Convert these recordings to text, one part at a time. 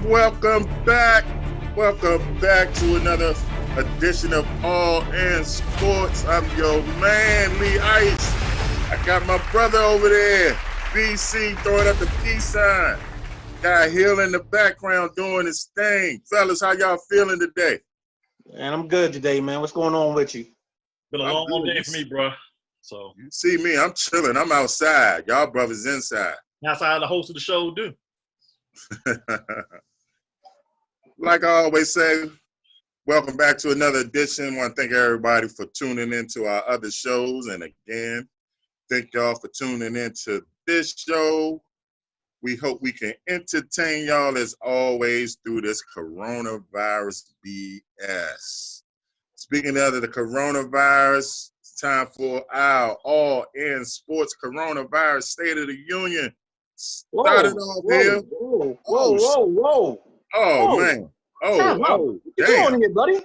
welcome back. Welcome back to another edition of All In Sports. I'm your man, Lee Ice. I got my brother over there, BC, throwing up the peace sign. Guy Hill in the background doing his thing. Fellas, how y'all feeling today? Man, I'm good today, man. What's going on with you? Been a long day for me, bro. So you see me, I'm chilling. I'm outside. Y'all brothers inside. That's how the host of the show do. Like I always say, welcome back to another edition. I want to thank everybody for tuning into our other shows. And again, thank y'all for tuning into this show. We hope we can entertain y'all as always through this coronavirus BS. Speaking of the coronavirus, it's time for our All In Sports Coronavirus State of the Union. Started off here. Whoa. Oh, man. Oh, what you doing here, buddy?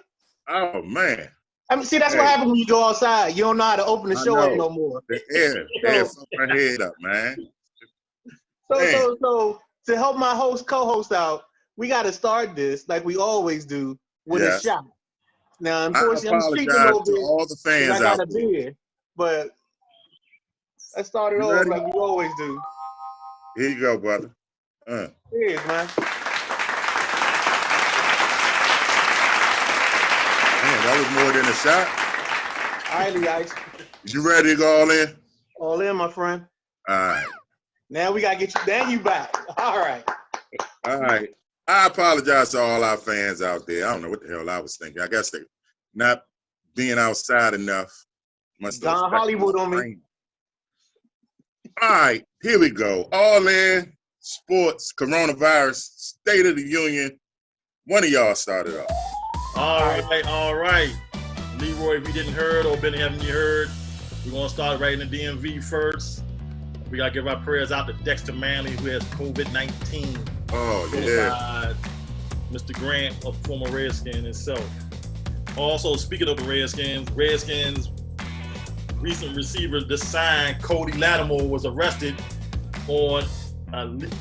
Oh, man. I mean, see, that's what happens when you go outside. You don't know how to open the show up no more. The air fucked my head up, man. So to help my co-host out, we got to start this like we always do with a shot. Now, unfortunately, I'm speaking a little bit. All the fans I got a beer, but let's start it off like we always do. Here you go, brother. Cheers, man. Man, that was more than a shot. All right, Lee Ice. You ready to go all in? All in, my friend. All right. Now we got to get you. Now you back. All right. All right. I apologize to all our fans out there. I don't know what the hell I was thinking. I guess they not being outside enough. Don Hollywood on me. All right. Here we go. All In Sports Coronavirus State of the Union. One of y'all started off. All right. Leroy, if you didn't heard or been having you heard, we're going to start right in the DMV first. We got to give our prayers out to Dexter Manley, who has COVID-19. Oh, yeah. Mr. Grant, a former Redskin himself. Also, speaking of the Redskins recent receiver signed Cody Lattimore was arrested on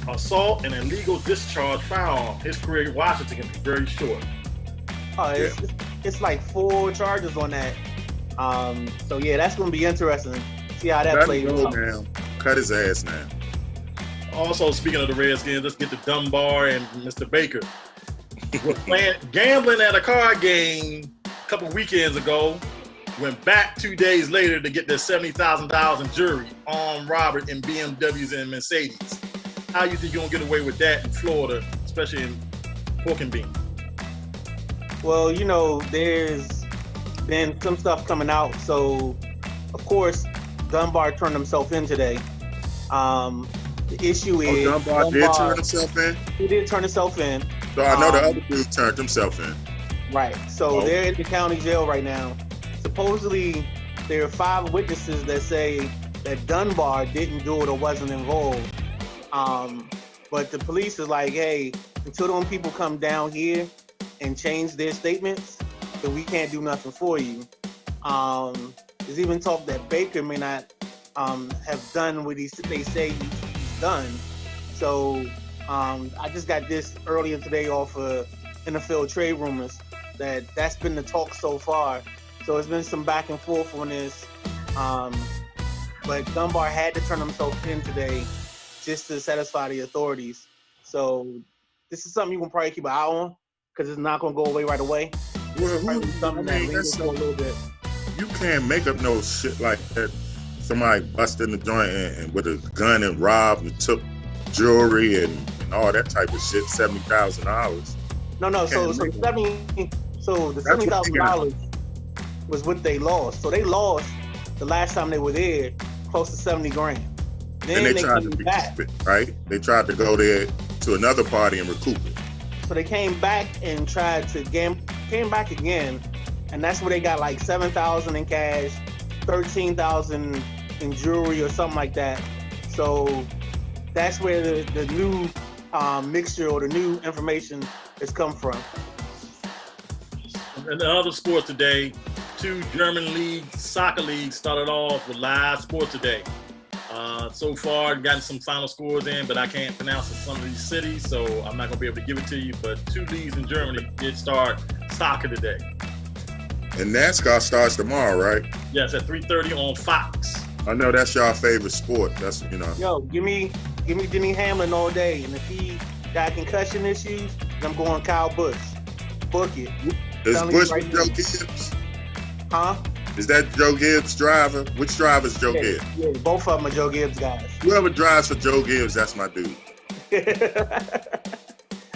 assault and illegal discharge firearm. His career in Washington can be very short. It's like 4 charges on that. So yeah, that's gonna be interesting. See how that plays out. Now. Cut his ass now. Also, speaking of the Redskins, let's get to Dunbar and Mr. Baker. Gambling at a card game a couple weekends ago. Went back 2 days later to get their $70,000 in jury, armed robbery in BMWs and Mercedes. How you think you're gonna get away with that in Florida, especially in Pork and Bean? Well, there's been some stuff coming out. So, of course, Dunbar turned himself in today. The issue is Dunbar did turn himself in? He did turn himself in. So I know the other dude turned himself in. Right. So they're in the county jail right now. Supposedly, there are 5 witnesses that say that Dunbar didn't do it or wasn't involved. But the police is like, hey, until those people come down here and change their statements, then we can't do nothing for you. There's even talk that Baker may not have done what they say he's done. So I just got this earlier today off of NFL trade rumors that's been the talk so far. So it's been some back and forth on this. But Dunbar had to turn himself in today just to satisfy the authorities. So this is something you can probably keep an eye on because it's not going to go away right away. Well, that's a little bit. You can't make up no shit like that. Somebody busted in the joint and with a gun and robbed and took jewelry and all that type of shit. $70,000. No. So the $70,000 was what they lost. So they lost the last time they were there close to $70,000. Then they tried to recoup it, right? They tried to go there to another party and recoup it. So they came back and tried to came back again, and that's where they got like $7,000 in cash, $13,000 in jewelry or something like that. So that's where the new mixture or the new information has come from. In the other sports today, 2 German soccer leagues started off with live sports today. So far, gotten some final scores in, but I can't pronounce some of these cities, so I'm not going to be able to give it to you. But 2 leagues in Germany did start soccer today. And NASCAR starts tomorrow, right? Yes, at 3:30 on Fox. I know that's y'all favorite sport. That's, you know. Yo, give me Denny Hamlin all day, and if he got concussion issues, I'm going Kyle Busch. Book it. Is Telling Busch you right with Joe now. Gibbs? Huh? Is that Joe Gibbs' driver? Which driver is Joe Gibbs? Yeah, both of them are Joe Gibbs guys. Whoever drives for Joe Gibbs, that's my dude.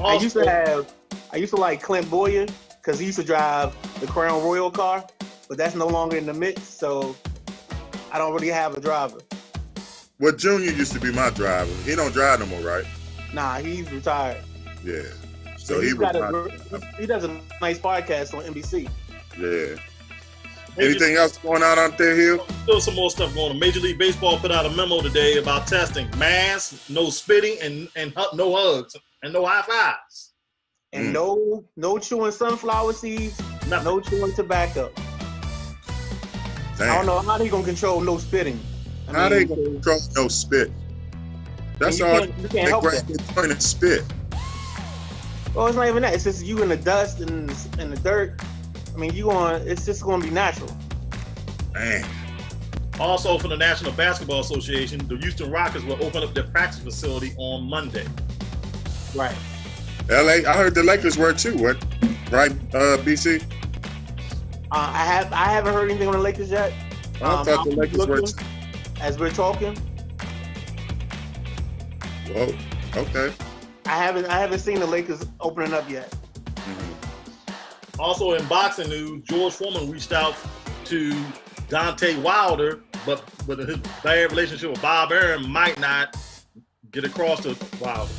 I used to like Clint Boyer because he used to drive the Crown Royal car, but that's no longer in the mix, so I don't really have a driver. Well, Junior used to be my driver. He don't drive no more, right? Nah, he's retired. Yeah. So he does a nice podcast on NBC. Yeah. Anything else going on out there, Hill? Still some more stuff going on. Major League Baseball put out a memo today about testing. Masks, no spitting, and no hugs, and no high fives. And no chewing sunflower seeds, no chewing tobacco. Damn. I don't know how they gonna control no spitting. How they gonna control no spit? That's all. You can't help that. Trying to spit. Well, it's not even that. It's just you in the dust and the dirt. I mean, it's just going to be natural. Man. Also, for the National Basketball Association, the Houston Rockets will open up their practice facility on Monday. Right. LA, I heard the Lakers were too. What? Right, BC? I haven't heard anything on the Lakers yet. I thought the Lakers were too. As we're talking. Whoa. Okay. I haven't seen the Lakers opening up yet. Mm-hmm. Also, in boxing news, George Foreman reached out to Deontay Wilder, but his bad relationship with Bob Arum might not get across to Wilder.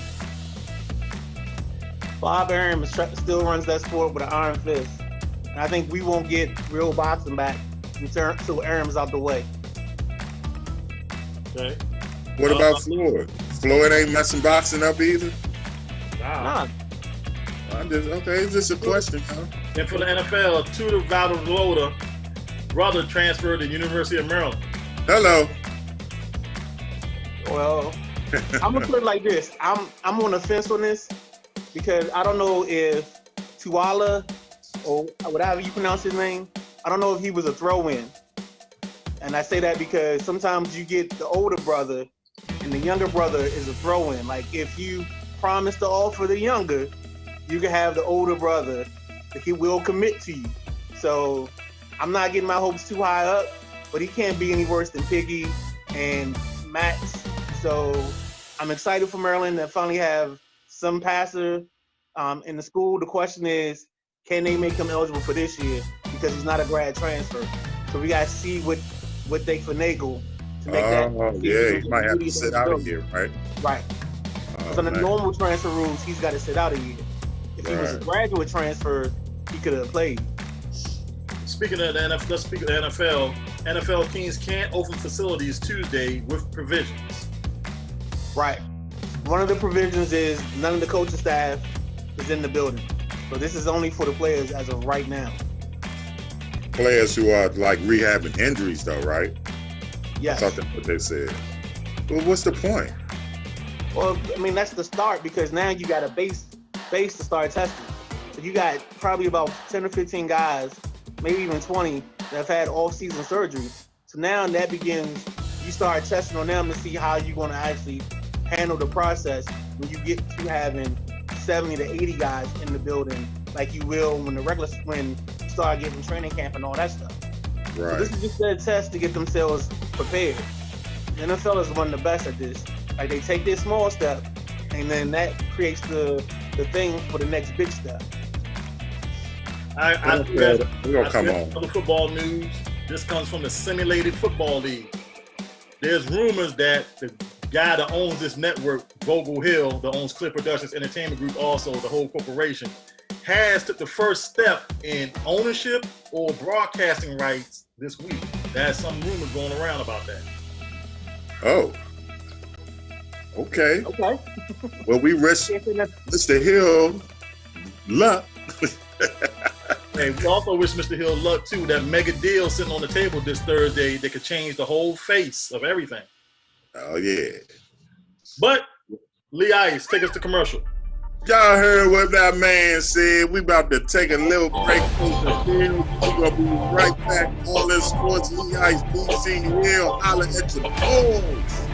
Bob Arum still runs that sport with an iron fist. And I think we won't get real boxing back until Arum's out the way. Okay. What about Floyd? Floyd ain't messing boxing up either? Nah. It's just a question, huh? And for the NFL, Tudor Valdalota brother transferred to the University of Maryland. Hello. Well, I'm gonna put it like this. I'm on the fence on this because I don't know if Tuala or whatever you pronounce his name, I don't know if he was a throw-in. And I say that because sometimes you get the older brother and the younger brother is a throw-in. Like if you promise to offer the younger, you can have the older brother that he will commit to you. So I'm not getting my hopes too high up, but he can't be any worse than Piggy and Max. So I'm excited for Maryland to finally have some passer in the school. The question is, can they make him eligible for this year? Because he's not a grad transfer. So we got to see what they finagle to make that. Yeah, he might have to sit out a year, right? Right. Because under normal transfer rules, he's got to sit out a year. If he was a graduate transfer, he could have played. Speaking of the NFL, let's speak of the NFL. NFL teams can't open facilities Tuesday with provisions. Right. One of the provisions is none of the coaching staff is in the building. So this is only for the players as of right now. Players who are like rehabbing injuries, though, right? Yes. I thought that's what they said. Well, what's the point? Well, I mean, that's the start because now you got a base to start testing. So you got probably about 10 or 15 guys, maybe even 20, that have had off-season surgery. So now that begins, you start testing on them to see how you're going to actually handle the process when you get to having 70 to 80 guys in the building like you will when you start getting training camp and all that stuff. Right. So this is just a test to get themselves prepared. The NFL is one of the best at this. Like they take this small step and then that creates the thing for the next big step. I come on. Other football news. This comes from the Simulated Football League. There's rumors that the guy that owns this network, Vogel Hill, that owns Clip Productions Entertainment Group, also the whole corporation, has took the first step in ownership or broadcasting rights this week. There's some rumors going around about that. Oh. Okay. Okay. Well, we wish Mr. Hill luck. Hey, we also wish Mr. Hill luck too. That mega deal sitting on the table this Thursday that could change the whole face of everything. Oh yeah. But Lee Ice, take us to commercial. Y'all heard what that man said. We about to take a little break. We're gonna be right back. All in sports, Lee Ice, BC Hill, holla at your boys.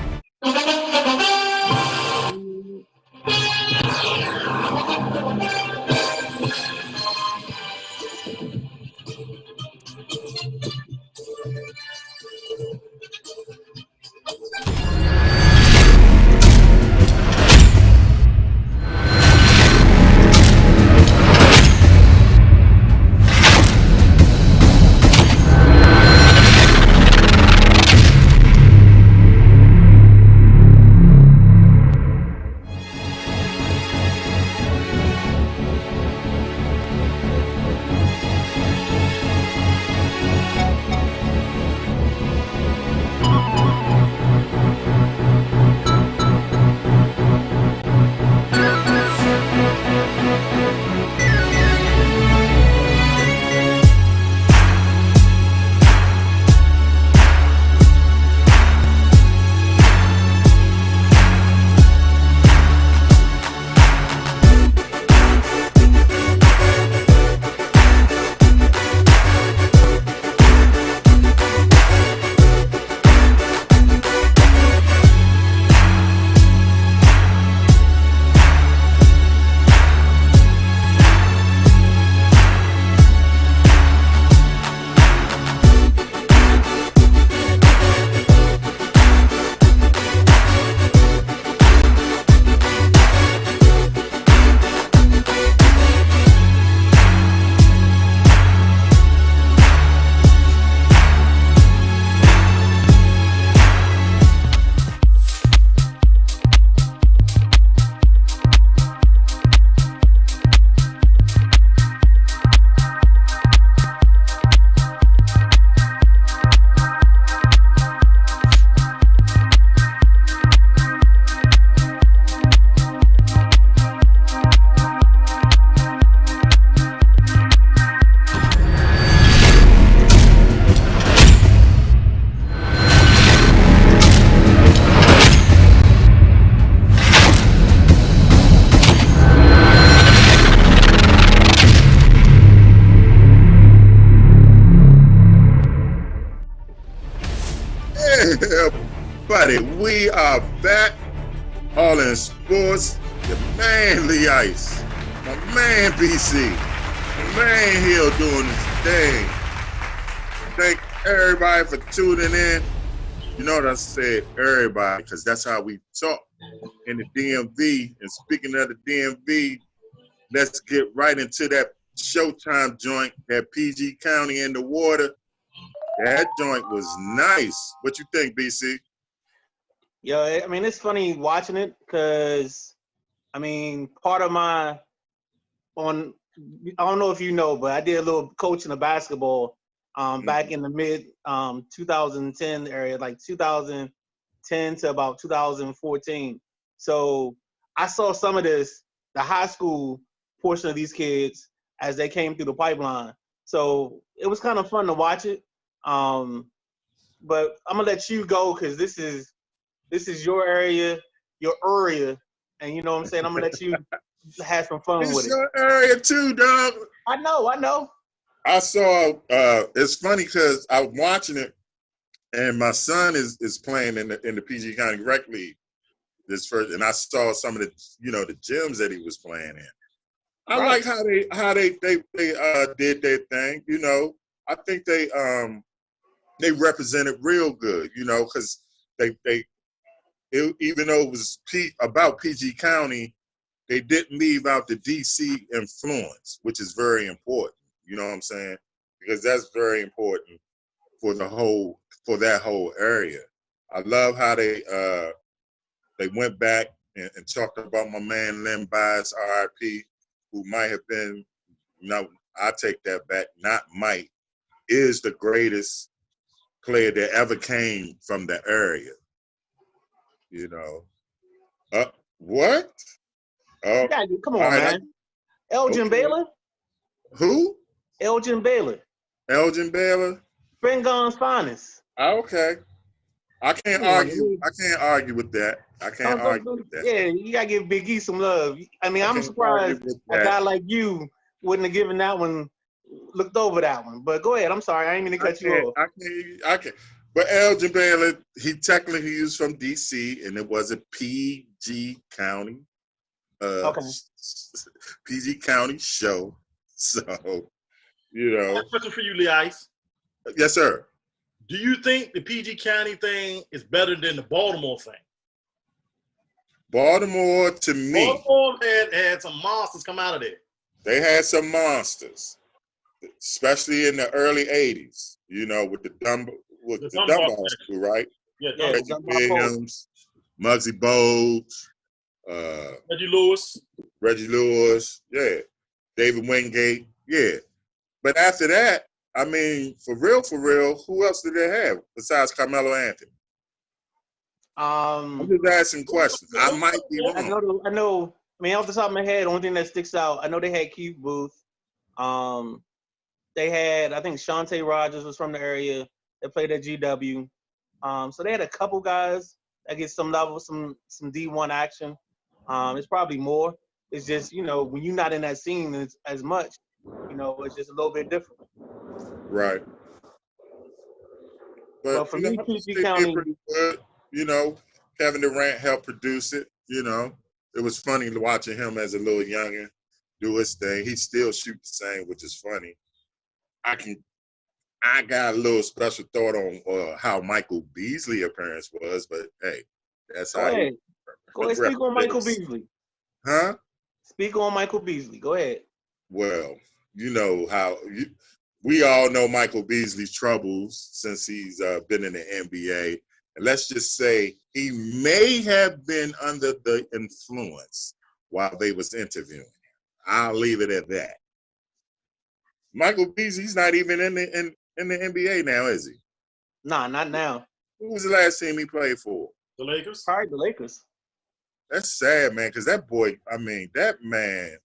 Yeah, buddy, we are back. All in sports. Your man Lee Ice, my man BC, my man Hill doing his thing. Thank everybody for tuning in. You know what I said, everybody, because that's how we talk in the DMV. And speaking of the DMV, let's get right into that Showtime joint, that PG County in the water. That joint was nice. What you think, BC? Yeah, I mean, it's funny watching it because, I mean, part of I don't know if you know, but I did a little coaching of basketball back in the mid 2010 area, like 2010 to about 2014. So I saw some of the high school portion of these kids as they came through the pipeline. So it was kind of fun to watch it. But I'm gonna let you go because this is your area, and you know what I'm saying. I'm gonna let you have some fun with it. It's your area too, dog. I know. I saw. It's funny because I was watching it, and my son is playing in the PG County Rec League this first, and I saw some of the the gyms that he was playing in. I like how they did their thing. I think they represented real good. Because even though it was about PG County, they didn't leave out the DC influence, which is very important. You know what I'm saying? Because that's very important for that whole area. I love how they went back and talked about my man Len Bias, RIP, who might have been, I take that back, not might, is the greatest player that ever came from the area. What? Yeah, come on, man. Elgin Baylor? Who? Elgin Baylor. Elgin Baylor? Springon's finest. Okay. I can't Yeah, argue. I can't argue with that. I can't argue with that. yeah, you gotta give Big E some love. I mean, I I'm can't argue surprised with a that. guy like you wouldn't have given that one, looked over that one. But go ahead. I'm sorry, I didn't mean to cut you off. I can't. But Elgin Baylor, he technically was from D.C. and it was a PG County, Okay. PG County show. So, you I have know, a question for you, Lee Ice. yes, sir. Do you think the PG County thing is better than the Baltimore thing? Baltimore, to me, Baltimore had some monsters come out of there. they had some monsters, especially in the early '80s. You know, with the Dunbar school, right? Yeah, Yeah, Reggie Dunbar Pope. Williams, Muggsy Bogues, Reggie Lewis. yeah, David Wingate, yeah. But after that, I mean, for real, who else did they have besides Carmelo Anthony? I'm just asking questions. I might be wrong. I know. I mean, off the top of my head, the only thing that sticks out, I know they had Keith Booth. They had, I think Shantae Rogers was from the area that played at GW. So they had a couple guys that get some level, some D1 action. It's probably more. It's just, you know, when you're not in that scene as much, you know, it's just a little bit different. Right. But, for you know, me, I think PG they County, did pretty good. You know, Kevin Durant helped produce it. You know, it was funny watching him as a little youngin' do his thing. He still shoots the same, which is funny. I got a little special thought on how Michael Beasley appearance was, but hey, that's go how ahead. Go ahead, speak on Michael represents. Beasley. Huh? Speak on Michael Beasley. Go ahead. Well, you know we all know Michael Beasley's troubles since he's been in the NBA. And let's just say he may have been under the influence while they was interviewing him. I'll leave it at that. Michael Beasley's not even in the NBA now, is he? Nah, not now. Who was the last team he played for? The Lakers? Probably the Lakers. That's sad, man, because that boy, I mean, that man,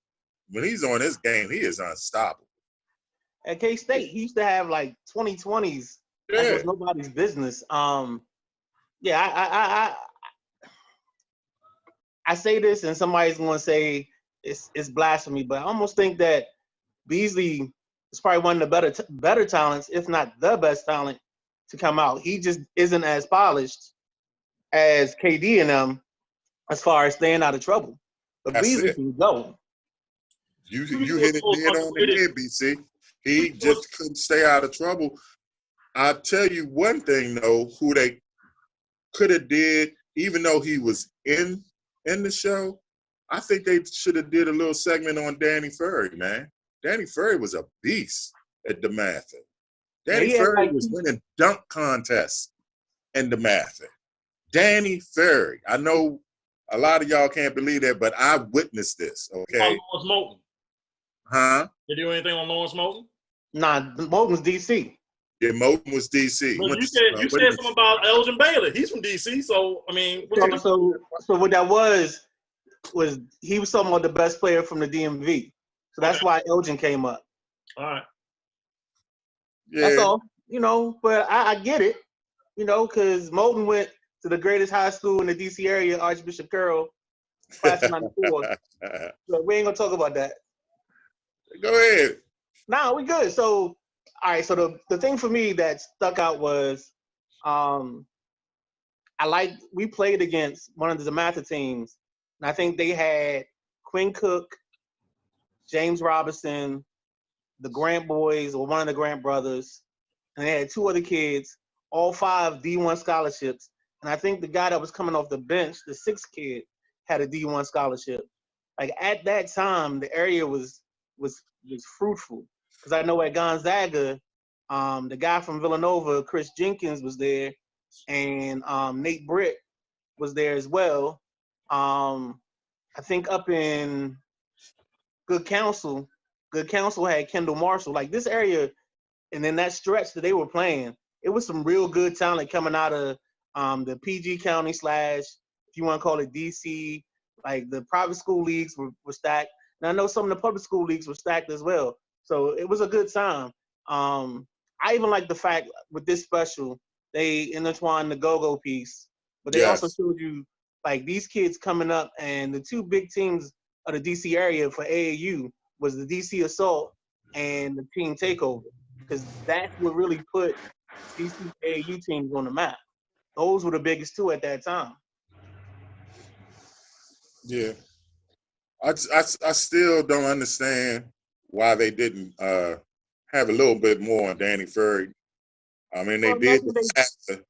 when he's on his game, he is unstoppable. At K-State, he used to have like 2020s. Yeah. That was nobody's business. Yeah, I say this, and somebody's going to say it's blasphemy, but I almost think that Beasley is probably one of the better talents, if not the best talent, to come out. He just isn't as polished as KD and them as far as staying out of trouble. But That's Beasley it. can go. You hit it dead on the head, BC. He just couldn't stay out of trouble. I'll tell you one thing, though, who they could have did, even though he was in the show, I think they should have did a little segment on Danny Ferry, man. Danny Ferry was a beast at DeMatha. Danny Ferry was winning dunk contests in DeMatha. Danny Ferry. I know a lot of y'all can't believe that, but I witnessed this, okay? Lawrence Moulton. Huh? Did you do anything on Lawrence Moulton? Nah, Moulton's DC. Yeah, Moulton was DC. Well, you said something about Elgin Baylor. He's from DC, so I mean, so what that was he was talking about the best player from the DMV. So that's why Elgin came up. All right. Yeah. That's all. You know, but I get it. You know, because Moulton went to the greatest high school in the DC area, Archbishop Carroll, class of '94. So we ain't gonna talk about that. Go ahead. Nah, we good. So, all right. So the thing for me that stuck out was, we played against one of the DeMatha teams, and I think they had Quinn Cook, James Robinson, the Grant boys, or one of the Grant brothers, and they had two other kids, all 5 D1 scholarships. And I think the guy that was coming off the bench, the 6th kid, had a D1 scholarship. Like at that time, the area was fruitful. Because I know at Gonzaga, the guy from Villanova, Chris Jenkins, was there, and Nate Britt was there as well. I think up in Good Counsel had Kendall Marshall. Like this area, and then that stretch that they were playing, it was some real good talent coming out of the PG County / if you want to call it DC. Like the private school leagues were stacked. And I know some of the public school leagues were stacked as well. So it was a good time. I even like the fact with this special, they intertwined the go-go piece, but they also Yes. showed you like these kids coming up, and the two big teams of the DC area for AAU was the DC Assault and the Team Takeover, because that's what really put DC AAU teams on the map. Those were the biggest two at that time. Yeah. I still don't understand why they didn't have a little bit more on Danny Ferry. I mean, they Well, did nothing the Matha,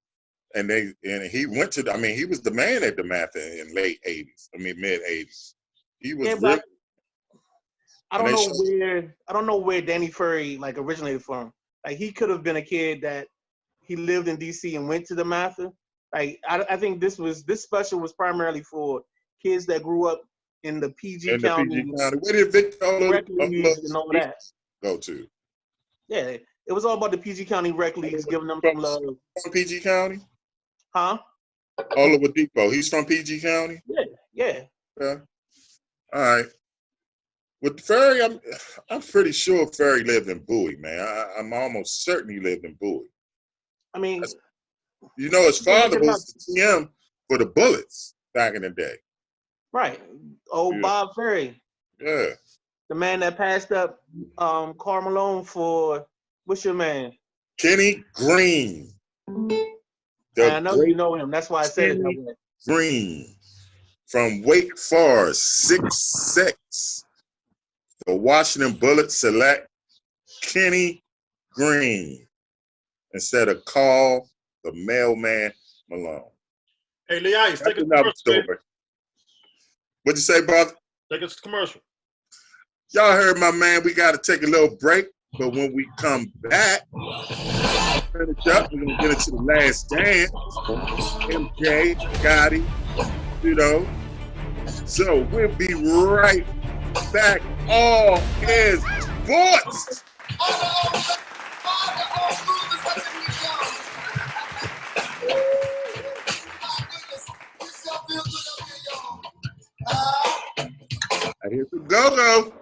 and he went to. I mean, he was the man at the Matha in late '80s. I mean, mid '80s. He was yeah, really. but I And don't they know showed, where Danny Ferry like originated from. Like he could have been a kid that he lived in DC and went to the Mather. Like I think this special was primarily for kids that grew up in the PG in the PG County County. Where did Victor rec leagues and all that. go to? Yeah, it was all about the PG County rec leagues giving them some love. From PG County? Huh? Oliver Depot. He's from PG County? Yeah. Yeah. All right. With Ferry, I'm pretty sure Ferry lived in Bowie, man. I'm almost certain he lived in Bowie. I mean, You know, his look father it up. was the GM for the Bullets back in the day. Right. Oh, Yeah. Bob Ferry, Yeah. the man that passed up Karl Malone for what's your man? Kenny Green. And I know you know him. That's why I said it that Kenny way. Green from Wake Forest, 6'6". The Washington Bullets select Kenny Green instead of Carl the Mailman Malone. Hey, Lee Ice, That's take us to another commercial. story. What'd you say, brother? Take us to commercial. Y'all heard my man. We got to take a little break, but when we come back, finish up. We're gonna get into the last dance. MJ, Gotti, you know. So we'll be right back. All is sports. I hear some go-go.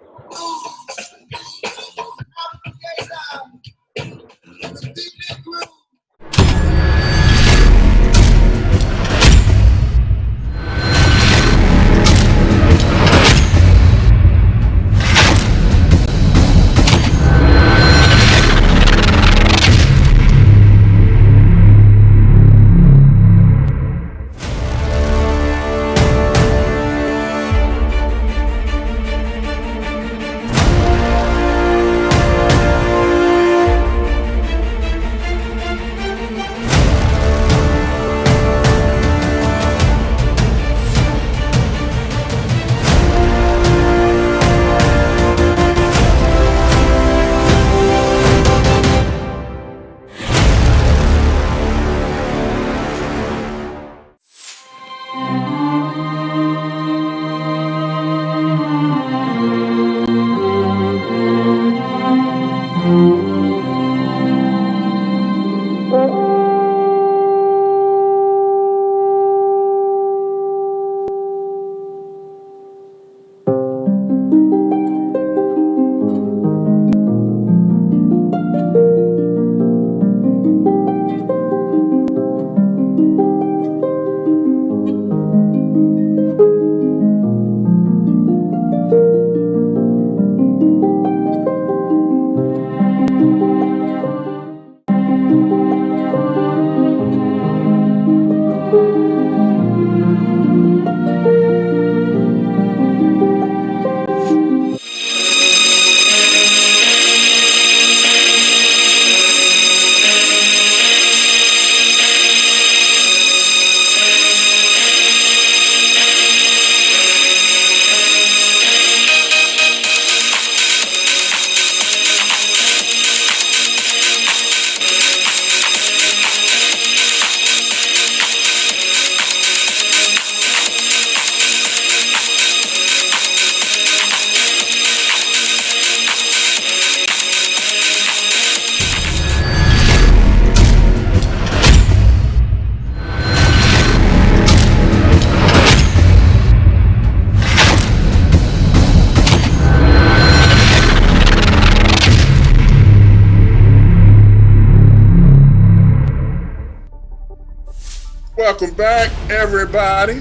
Welcome back, everybody,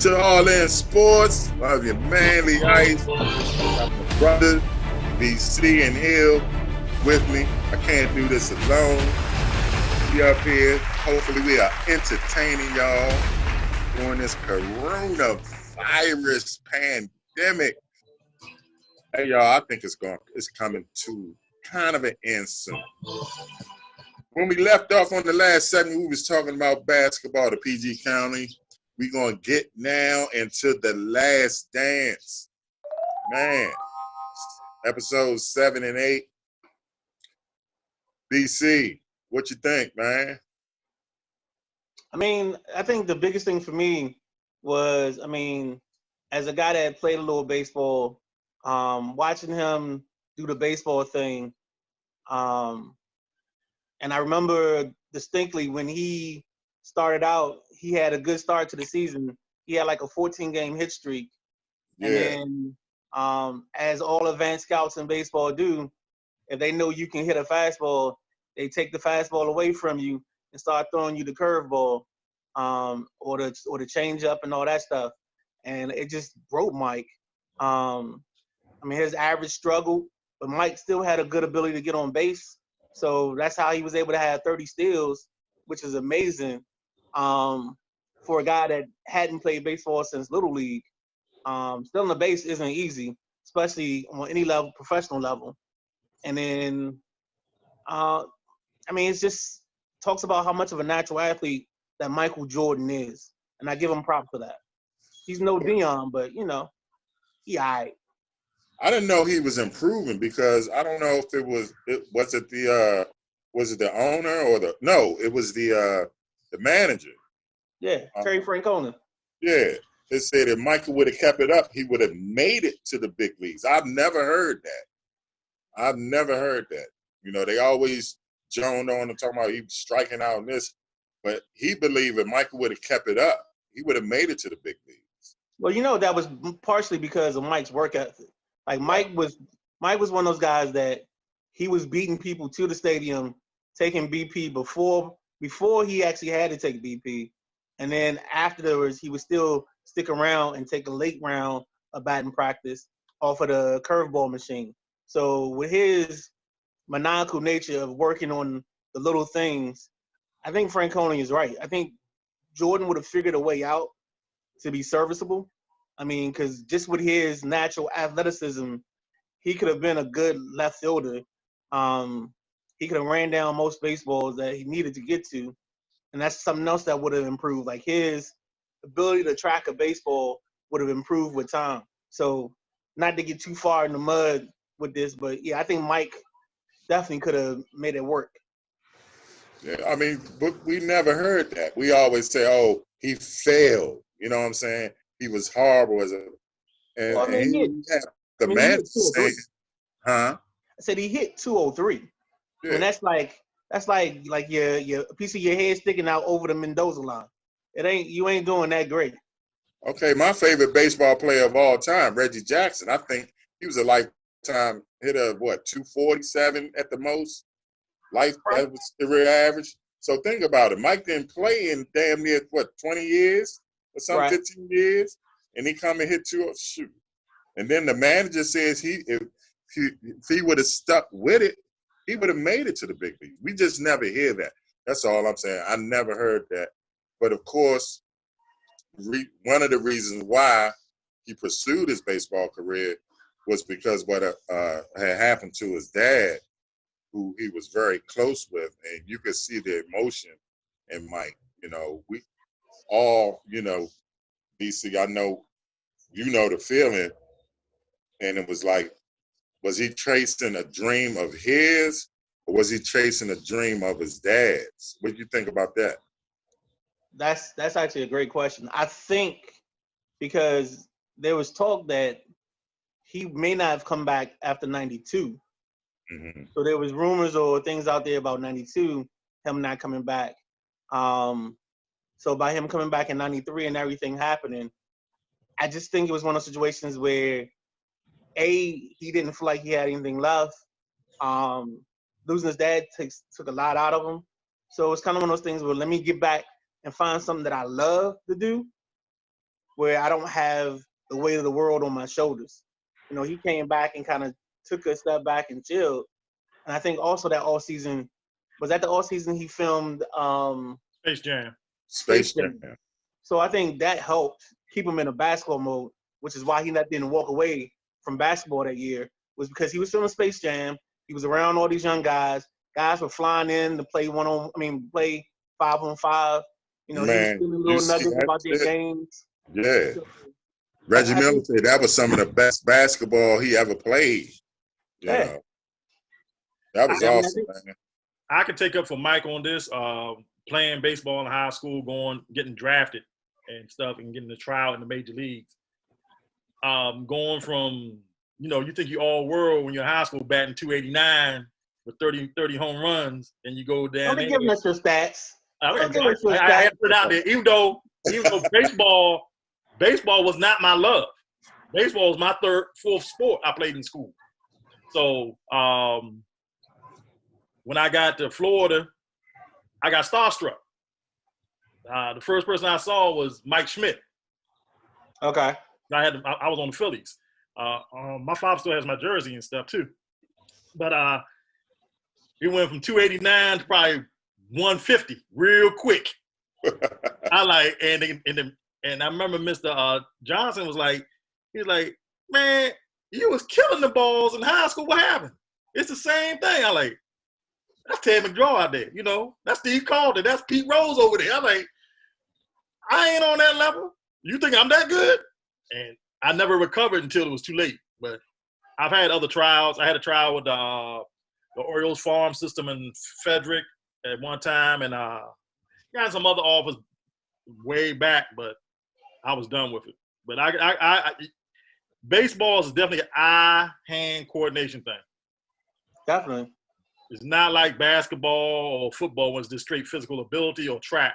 to All In Sports. Love your manly ice. Got my brothers, BC and Hill, with me. I can't do this alone. We up here. Hopefully, we are entertaining y'all during this coronavirus pandemic. Hey, y'all, I think it's coming to kind of an end soon. When we left off on the last segment, we was talking about basketball to PG County. We're going to get now into the last dance. Man, episodes 7 and 8. BC, what you think, man? I mean, I think the biggest thing for me was, as a guy that played a little baseball, watching him do the baseball thing, and I remember distinctly when he started out, he had a good start to the season. He had like a 14-game hit streak. Yeah. And then, as all advanced scouts in baseball do, if they know you can hit a fastball, they take the fastball away from you and start throwing you the curveball, or the changeup and all that stuff. And it just broke Mike. His average struggled, but Mike still had a good ability to get on base. So that's how he was able to have 30 steals, which is amazing for a guy that hadn't played baseball since Little League. Stealing the base isn't easy, especially on any level, professional level. And then, it just talks about how much of a natural athlete that Michael Jordan is. And I give him props for that. He's no Dion, but, he all right. I didn't know he was improving because I don't know if it was it the owner or it was the manager. Yeah, Terry Francona. Yeah. They said if Michael would have kept it up, he would have made it to the big leagues. I've never heard that. They always joned on and talking about he was striking out in this, but he believed if Michael would have kept it up, he would have made it to the big leagues. Well, that was partially because of Mike's work ethic. Like Mike was one of those guys that he was beating people to the stadium, taking BP before he actually had to take BP. And then afterwards, he would still stick around and take a late round of batting practice off of the curveball machine. So with his maniacal nature of working on the little things, I think Francona is right. I think Jordan would have figured a way out to be serviceable. Because just with his natural athleticism, he could have been a good left fielder. He could have ran down most baseballs that he needed to get to. And that's something else that would have improved. Like his ability to track a baseball would have improved with time. So not to get too far in the mud with this, but yeah, I think Mike definitely could have made it work. Yeah, but we never heard that. We always say, "Oh, he failed." You know what I'm saying? He was horrible he had the man saying, "Huh?" I said he hit 203. Yeah. And that's like your piece of your head sticking out over the Mendoza line. You ain't doing that great. Okay, my favorite baseball player of all time, Reggie Jackson. I think he was a lifetime hitter of 247 at the most. That was career average. So think about it. Mike didn't play in damn near 20 years or some 15 years, and he come and hit shoot. And then the manager says if he would have stuck with it, he would have made it to the big league. We just never hear that. That's all I'm saying. I never heard that. But of course, one of the reasons why he pursued his baseball career was because what had happened to his dad, who he was very close with, and you could see the emotion in Mike. We all, DC, I know you know the feeling, and it was like, was he chasing a dream of his, or was he chasing a dream of his dad's? What do you think about that? That's actually a great question. I think because there was talk that he may not have come back after 92. Mm-hmm. So there was rumors or things out there about 92, him not coming back. So by him coming back in 93 and everything happening, I just think it was one of those situations where, he didn't feel like he had anything left. Losing his dad took a lot out of him. So it's kind of one of those things where let me get back and find something that I love to do, where I don't have the weight of the world on my shoulders. You know, he came back and kind of took a step back and chilled. And I think also that all season, was that the all season he filmed Space Jam. Space Jam. So I think that helped keep him in a basketball mode, which is why he didn't walk away from basketball that year, was because he was filming Space Jam. He was around all these young guys. Guys were flying in to play play 5-on-5. You know, Man, he was feeling little nuggets about their games. Yeah. So, Reggie Miller said that was some of the best basketball he ever played. You know. That was awesome, man. I could take up for Mike on this. Playing baseball in high school, getting drafted and stuff, and getting the trial in the major leagues. Going from, you think you're all world when you're in high school, batting .289 with 30 home runs, and you go down there. Don't be giving us your stats. I had to put it out there, even though baseball was not my love. Baseball was my fourth sport I played in school. So when I got to Florida, I got starstruck. The first person I saw was Mike Schmidt. Okay. I was on the Phillies. My father still has my jersey and stuff too. But it went from 289 to probably 150 real quick. And I remember Mr. Johnson was like, man, you was killing the balls in high school. What happened? It's the same thing. That's Ted McGraw out there, That's Steve Calder. That's Pete Rose over there. I ain't on that level. You think I'm that good? And I never recovered until it was too late. But I've had other trials. I had a trial with the Orioles farm system in Frederick at one time, and got some other offers way back, but I was done with it. But baseball is definitely an eye-hand coordination thing. Definitely. It's not like basketball or football was just straight physical ability, or track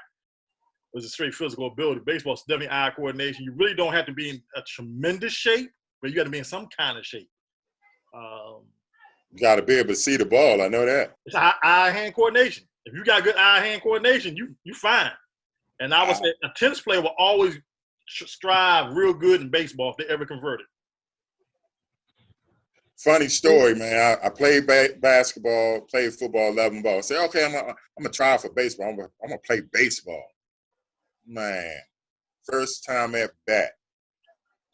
was just straight physical ability. Baseball is definitely eye coordination. You really don't have to be in a tremendous shape, but you got to be in some kind of shape. You got to be able to see the ball. I know that. It's eye-hand coordination. If you got good eye-hand coordination, you fine. And I would say a tennis player will always strive real good in baseball if they ever converted. Funny story, man. I played basketball, played football, 11 ball. I said, okay, I'm gonna try for baseball. I'm gonna play baseball. Man, first time at bat,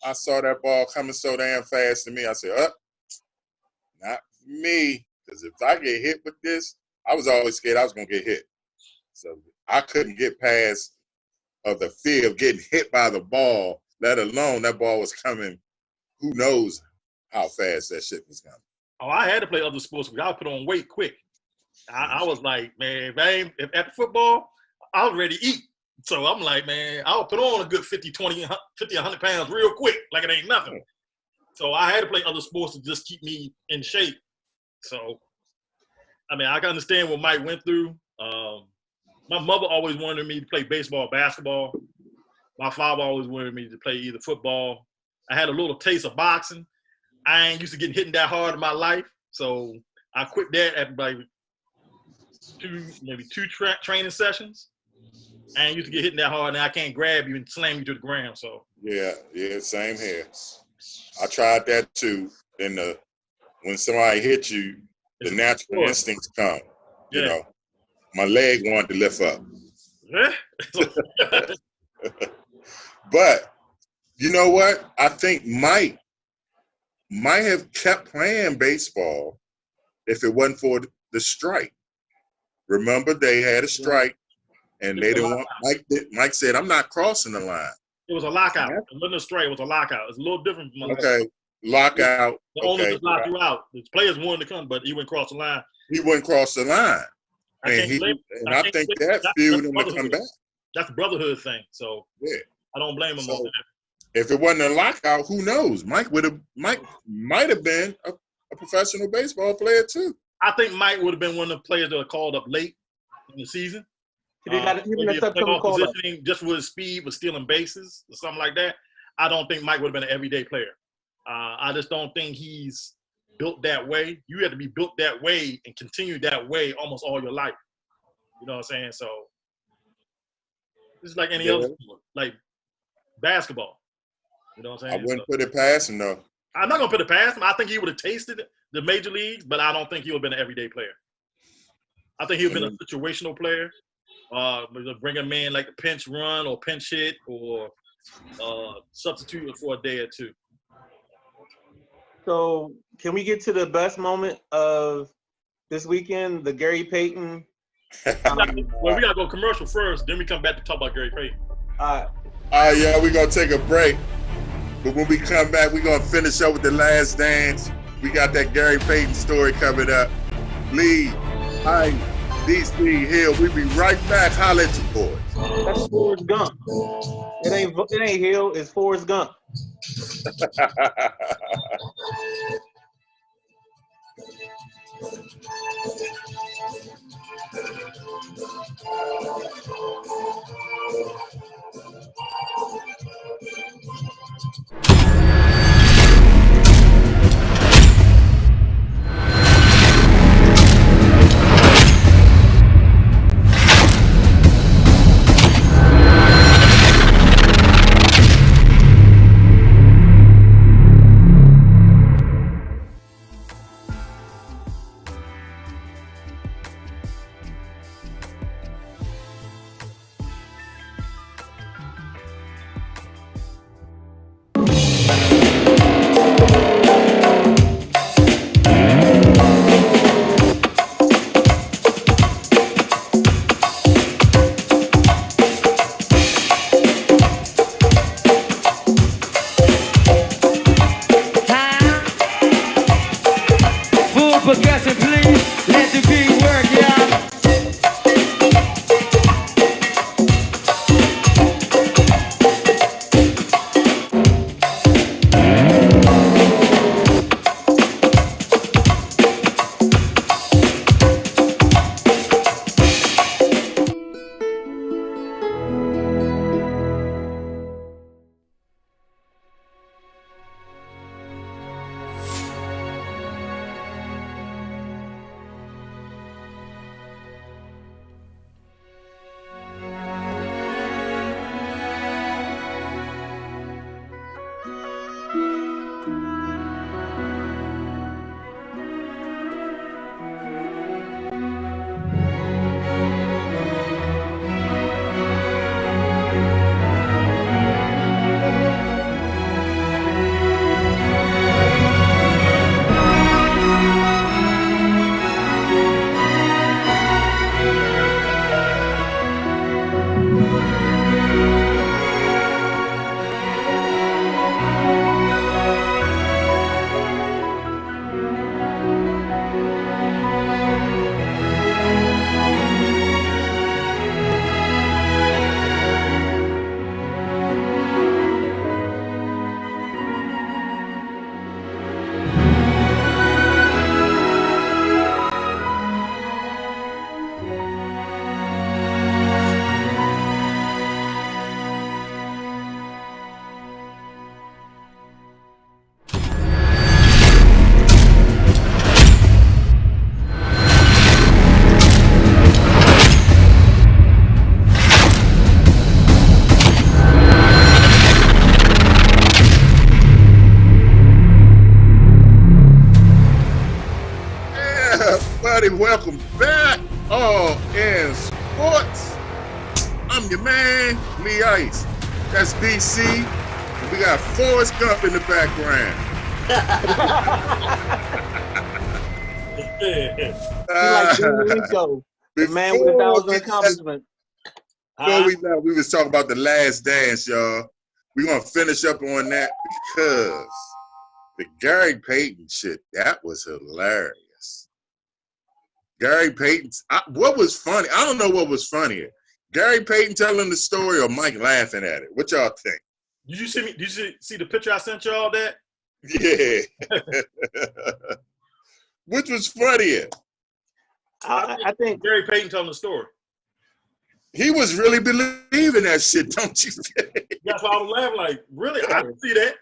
I saw that ball coming so damn fast to me. I said, not me. Because if I get hit with this, I was always scared I was gonna get hit. So I couldn't get past of the fear of getting hit by the ball, let alone that ball was coming. Who knows how fast that shit was coming. Oh, I had to play other sports because I would put on weight quick. I was like, man, if at the football, I was ready to eat. So I'm like, man, I'll put on a good 50, 100 pounds real quick, like it ain't nothing. So I had to play other sports to just keep me in shape. So, I mean, I can understand what Mike went through. My mother always wanted me to play baseball, basketball. My father always wanted me to play either football. I had a little taste of boxing. I ain't used to getting hit that hard in my life, so I quit that after like two training sessions. I ain't used to get hit that hard, and I can't grab you and slam you to the ground. So yeah, same here. I tried that too. Then when somebody hits you, the natural instincts come. You know, my leg wanted to lift up. But you know what? I think Mike might have kept playing baseball if it wasn't for the strike. Remember, they had a strike, and they didn't want Mike said, "I'm not crossing the line." It was a lockout. It wasn't a strike. It was a lockout. It's a little different from lockout. The owner just locked you out. The players wanted to come, but he wouldn't cross the line. He wouldn't cross the line, I think that fueled him to come back. That's a brotherhood thing. So I don't blame him on that. If it wasn't a lockout, who knows? Mike might have been a professional baseball player too. I think Mike would have been one of the players that were called up late in the season. Positioning just with his speed, with stealing bases or something like that. I don't think Mike would have been an everyday player. I just don't think he's built that way. You have to be built that way and continue that way almost all your life. You know what I'm saying? So It's like any other sport, like basketball. You know what I'm I saying? wouldn't put it past him though. I'm not gonna put it past him. I think he would have tasted the major leagues, but I don't think he would have been an everyday player. I think he would have been a situational player. Bring him in like a pinch run or pinch hit or substitute for a day or two. So can we get to the best moment of this weekend, the Gary Payton? Well, we gotta go commercial first, then we come back to talk about Gary Payton. All right, yeah, we're gonna take a break. But when we come back, we're gonna finish up with The Last Dance. We got that Gary Payton story coming up. Lee, hi, DC Hill. We'll be right back. Holla at you boys. That's Forrest Gump. It ain't Hill, it's Forrest Gump. Percussion, please. Let the beat work, y'all. Welcome back. All in sports. I'm your man, Lee Ice. That's DC. And we got Forrest Gump in the background. The man with 1,000 accomplishments. Before we was talking about The Last Dance, y'all. We're going to finish up on that because the Gary Payton shit, that was hilarious. Gary Payton, what was funny? I don't know what was funnier. Gary Payton telling the story or Mike laughing at it? What y'all think? Did you see me? Did you see the picture I sent y'all? That? Yeah. Which was funnier? I think Gary Payton telling the story. He was really believing that shit, don't you think? That's why I was laughing. Like, really? I didn't see that.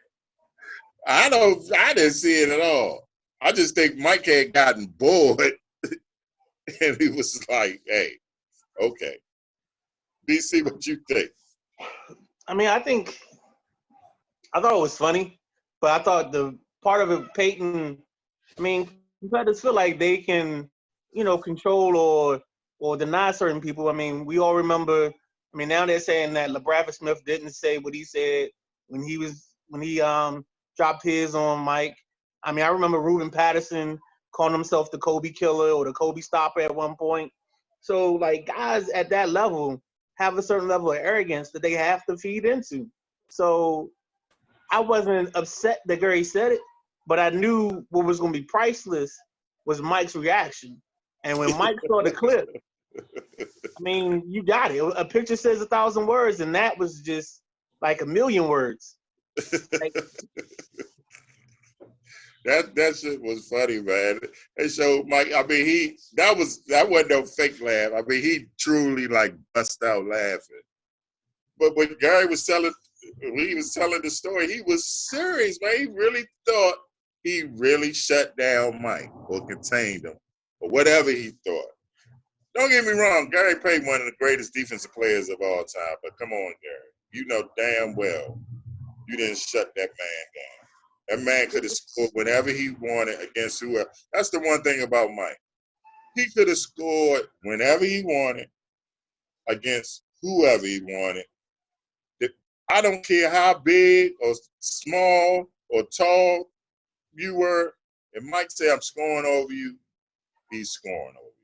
I didn't see it at all. I just think Mike had gotten bored. And he was like, hey, okay. DC, what you think? I mean, I thought it was funny, but I thought the part of it, Peyton, I mean, competitors feel like they can, control or deny certain people. I mean, we all remember, now they're saying that LaBradford Smith didn't say what he said when he dropped his on Mike. I mean, I remember Ruben Patterson calling himself the Kobe killer or the Kobe stopper at one point. So, like, guys at that level have a certain level of arrogance that they have to feed into. So I wasn't upset that Gary said it, but I knew what was going to be priceless was Mike's reaction. And when Mike saw the clip, I mean, you got it. A picture says 1,000 words, and that was just like 1,000,000 words. Like, That shit was funny, man. And so Mike, I mean, that wasn't no fake laugh. I mean, he truly like bust out laughing. But when Gary was telling the story, he was serious, man. He really thought he really shut down Mike or contained him or whatever he thought. Don't get me wrong, Gary Payton, one of the greatest defensive players of all time. But come on, Gary, you know damn well you didn't shut that man down. That man could have scored whenever he wanted against whoever. That's the one thing about Mike. He could have scored whenever he wanted against whoever he wanted. I don't care how big or small or tall you were. If Mike said, I'm scoring over you, he's scoring over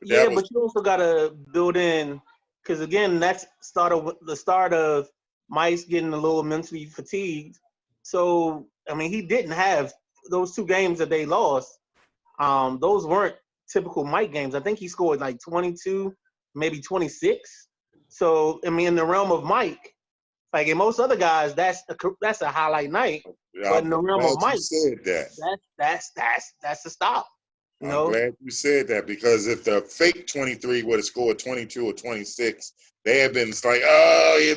you. But you also got to build in, because, again, that's the start of Mike's getting a little mentally fatigued. So, I mean, he didn't have those 2 games that they lost. Those weren't typical Mike games. I think he scored like 22, maybe 26. So, I mean, in the realm of Mike, like in most other guys, that's a highlight night. But in the realm of Mike, that's a stop. I'm glad you said that, because if the fake 23 would have scored 22 or 26, they had been like, oh,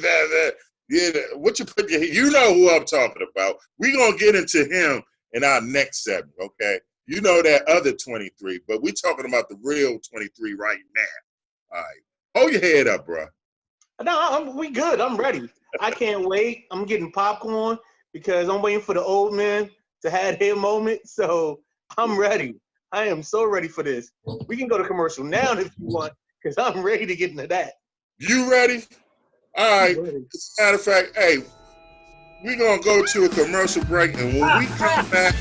yeah, what you put you know who I'm talking about. We're going to get into him in our next segment, okay? You know that other 23, but we're talking about the real 23 right now. All right. Hold your head up, bro. No, we good. I'm ready. I can't wait. I'm getting popcorn because I'm waiting for the old men to have their moment. So I'm ready. I am so ready for this. We can go to commercial now if you want, because I'm ready to get into that. You ready? All right. As a matter of fact, hey, we're going to go to a commercial break, and when we come back,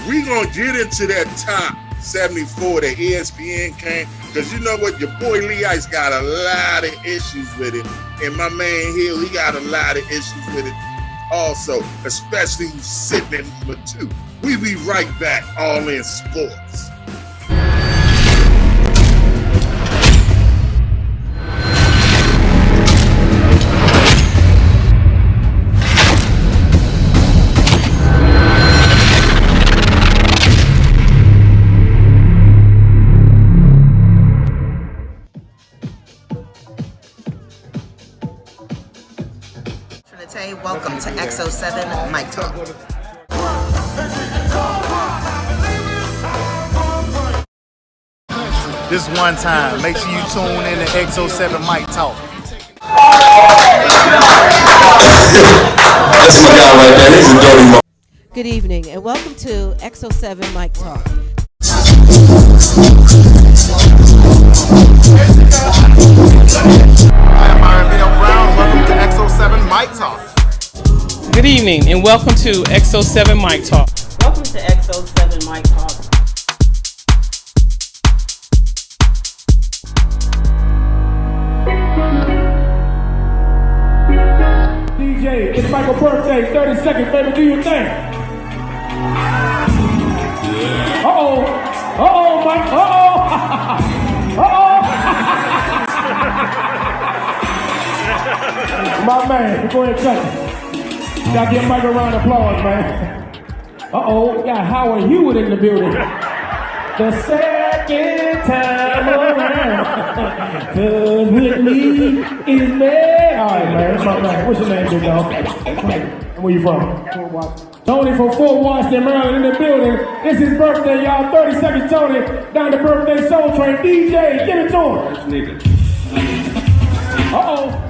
we're going to get into that top 74 that ESPN came, because you know what? Your boy Lee Ice got a lot of issues with it, and my man Hill, he got a lot of issues with it also, especially who's sitting in number 2. We'll be right back, All In Sports. Welcome to XO7 Mic Talk. This one time, make sure you tune in to XO7 Mic Talk. That's my guy right there. He's a dirty mo. Good evening and welcome to XO7 Mic Talk. I am R&B Brown. Welcome to XO7 Mic Talk. Good evening and welcome to XO7 Mic Talk. Welcome to XO7 Mic Talk. DJ, it's Michael's birthday, 30 seconds, baby, do your thing. Uh-oh, Mike, My man, go ahead and touch it. Gotta give Mike a round of applause, man. Uh-oh, got Howard Hewitt in the building. The second time around. Cause Whitney is mad. All right, man, that's my man. What's your name, big dog? Where you from? Tony from Fort Washington, Maryland in the building. It's his birthday, y'all. 30 seconds, Tony. Down the birthday soul train. DJ, give it to him. Uh-oh.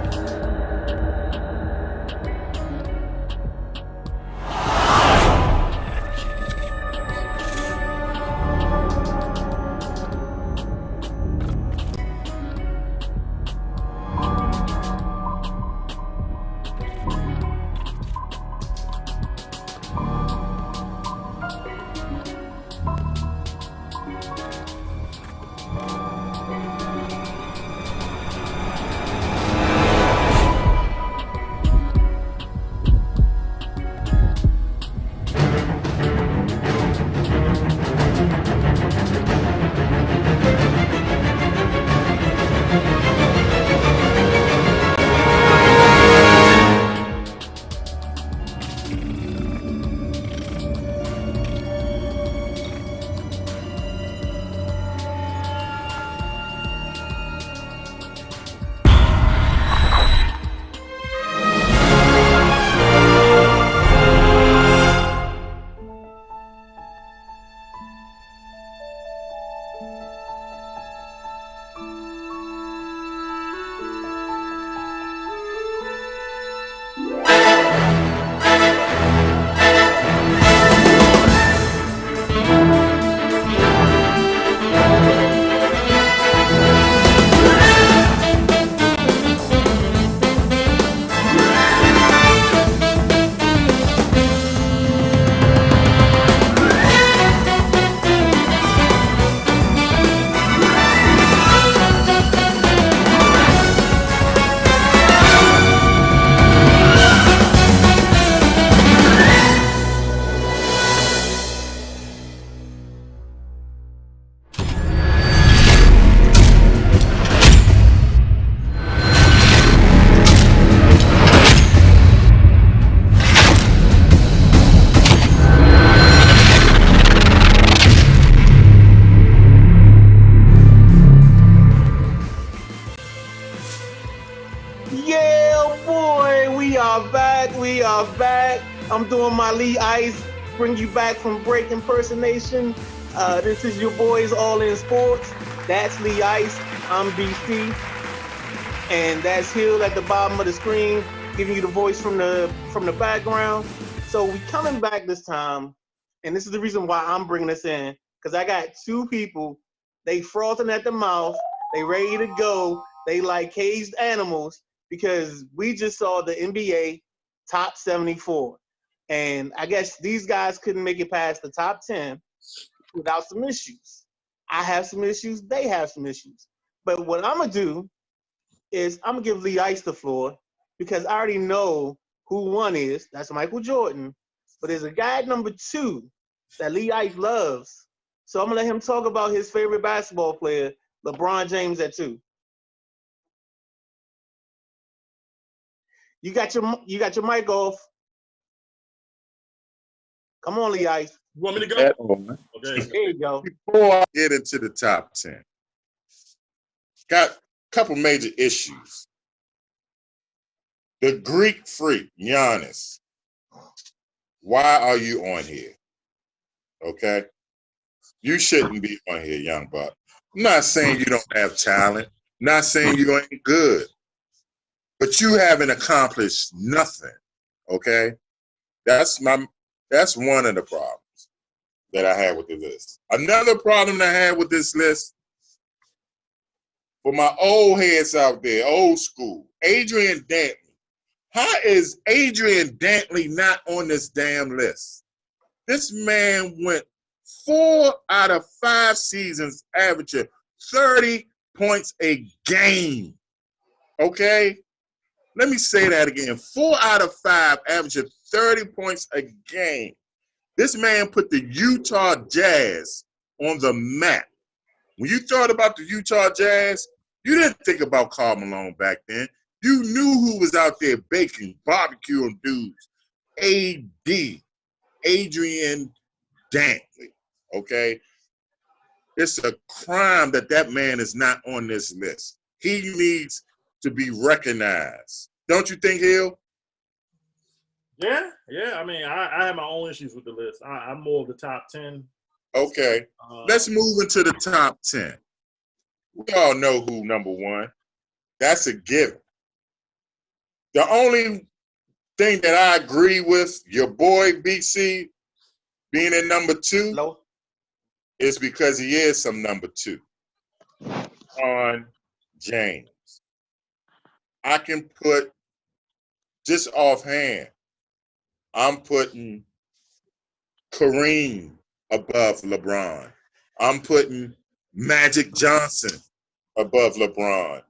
Yeah, boy, we are back. We are back. I'm doing my Lee Ice, bring you back from break impersonation. This is your boys All In Sports. That's Lee Ice. I'm BC. And that's Hill at the bottom of the screen, giving you the voice from the background. So we coming back this time, and this is the reason why I'm bringing this in, because I got two people, they frothing at the mouth, they ready to go, they like caged animals, because we just saw the NBA top 74. And I guess these guys couldn't make it past the top 10 without some issues. I have some issues, they have some issues. But what I'm going to do is I'm going to give Lee Ice the floor, because I already know who one is. That's Michael Jordan. But there's a guy at number 2 that Lee Ice loves. So I'm going to let him talk about his favorite basketball player, LeBron James, at 2. You got your mic off. Come on, Lee Ice. You want me to go? Okay. There you go. Before I get into the top 10, got a couple major issues. The Greek freak, Giannis. Why are you on here? Okay? You shouldn't be on here, young buck. I'm not saying you don't have talent. I'm not saying you ain't good. But you haven't accomplished nothing. Okay? That's one of the problems that I had with the list. Another problem that I had with this list, for my old heads out there, old school, Adrian Dantley. How is Adrian Dantley not on this damn list? This man went 4 out of 5 seasons averaging 30 points a game. Okay? Let me say that again. 4 out of 5 averaging 30 points a game. This man put the Utah Jazz on the map. When you thought about the Utah Jazz, you didn't think about Karl Malone back then. You knew who was out there baking, barbecuing dudes. A.D. Adrian Dantley, okay? It's a crime that man is not on this list. He needs to be recognized. Don't you think, Hill? Yeah. I mean, I have my own issues with the list. I'm more of the top 10. Okay. Let's move into the top 10. We all know who number 1. That's a given. The only thing that I agree with your boy BC being at number 2 is because he is some number 2 on James. I can put, just offhand, I'm putting Kareem above LeBron. I'm putting Magic Johnson above LeBron.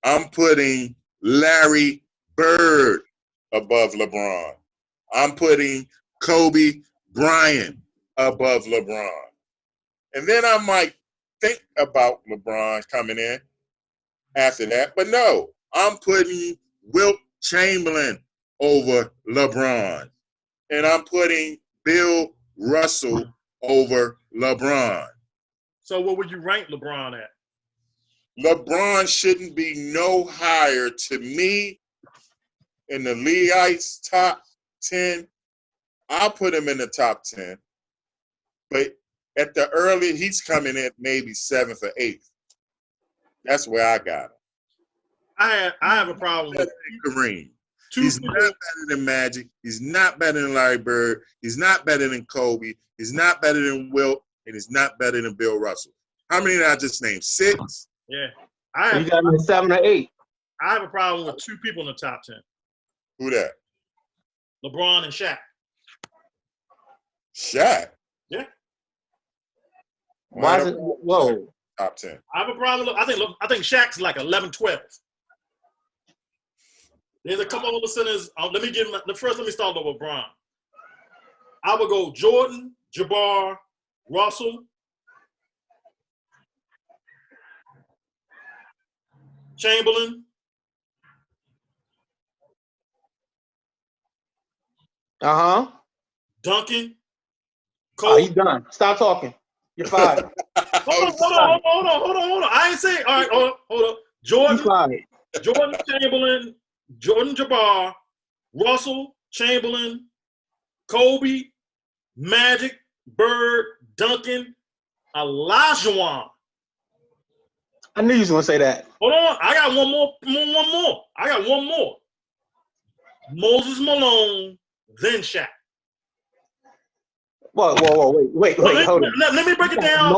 I'm putting Larry Bird above LeBron. I'm putting Kobe Bryant above LeBron. And then I might think about LeBron coming in after that. But no, I'm putting Wilt Chamberlain over LeBron. And I'm putting Bill Russell over LeBron. So what would you rank LeBron at? LeBron shouldn't be no higher to me in the Lee Ice top 10. I'll put him in the top 10. But at the early, he's coming in maybe 7th or 8th. That's where I got him. I have a problem with Kareem. He's not better than Magic. He's not better than Larry Bird. He's not better than Kobe. He's not better than Wilt. And he's not better than Bill Russell. How many did I just name? 6? Yeah. You got him 7 or 8. I have a problem with 2 people in the top 10. Who that? LeBron and Shaq. Shaq? Yeah. Why is it? Whoa. Top 10. I have a problem. I think Shaq's like 11, 12. There's a couple of listeners. Let me start with LeBron. I would go Jordan, Jabbar, Russell, Chamberlain. Duncan. Cole. Oh, you done. Stop talking. You're fired. Hold on. I ain't saying. All right, hold up. Jordan Chamberlain, Jordan Jabbar, Russell, Chamberlain, Kobe, Magic, Bird, Duncan, Olajuwon. I knew you was gonna say that. Hold on, I got one more. I got one more. Moses Malone, then Shaq. Whoa, wait, hold on. Let me break it down.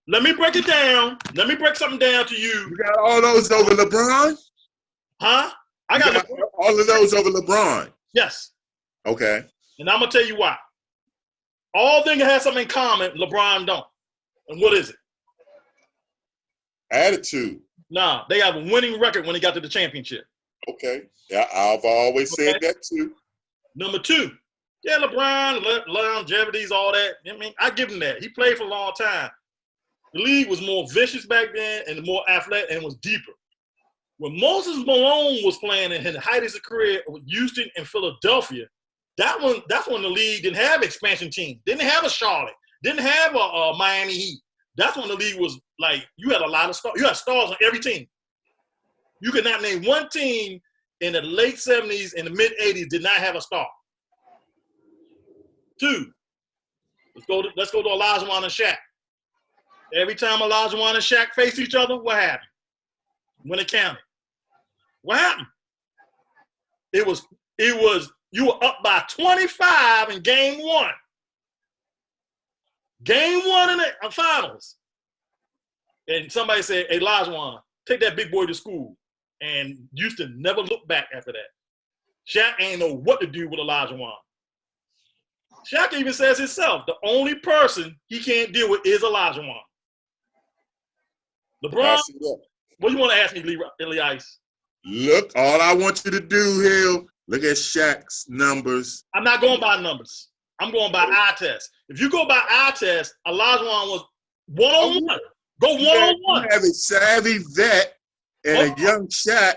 Let me break it down. Let me break something down to you. You got all those over LeBron? Huh? I got all of those over LeBron. Yes. Okay. And I'm gonna tell you why. All things have something in common. LeBron don't. And what is it? Attitude. Nah, they have a winning record when they got to the championship. Okay. Yeah, I've always said that too. Number 2. Yeah, LeBron, longevities, all that. I mean, I give him that. He played for a long time. The league was more vicious back then and more athletic and was deeper. When Moses Malone was playing in the height of his career with Houston and Philadelphia, that's when the league didn't have expansion teams, didn't have a Charlotte, didn't have a Miami Heat. That's when the league was like, you had a lot of stars. You had stars on every team. You could not name one team in the late 70s and the mid 80s did not have a star. 2, let's go to Olajuwon and Shaq. Every time Olajuwon and Shaq faced each other, what happened? When it counted. What happened? It was you were up by 25 in game 1. Game 1 in the finals. And somebody said, hey, Olajuwon, take that big boy to school. And Houston never looked back after that. Shaq ain't know what to do with Olajuwon. Shaq even says himself, the only person he can't deal with is Olajuwon. LeBron, what do you want to ask me, Lee Ice? Look, all I want you to do, Hill, look at Shaq's numbers. I'm not going by numbers. I'm going by eye test. If you go by eye test, Olajuwon was one-on-one. Go one-on-one. You have a savvy vet and a young Shaq.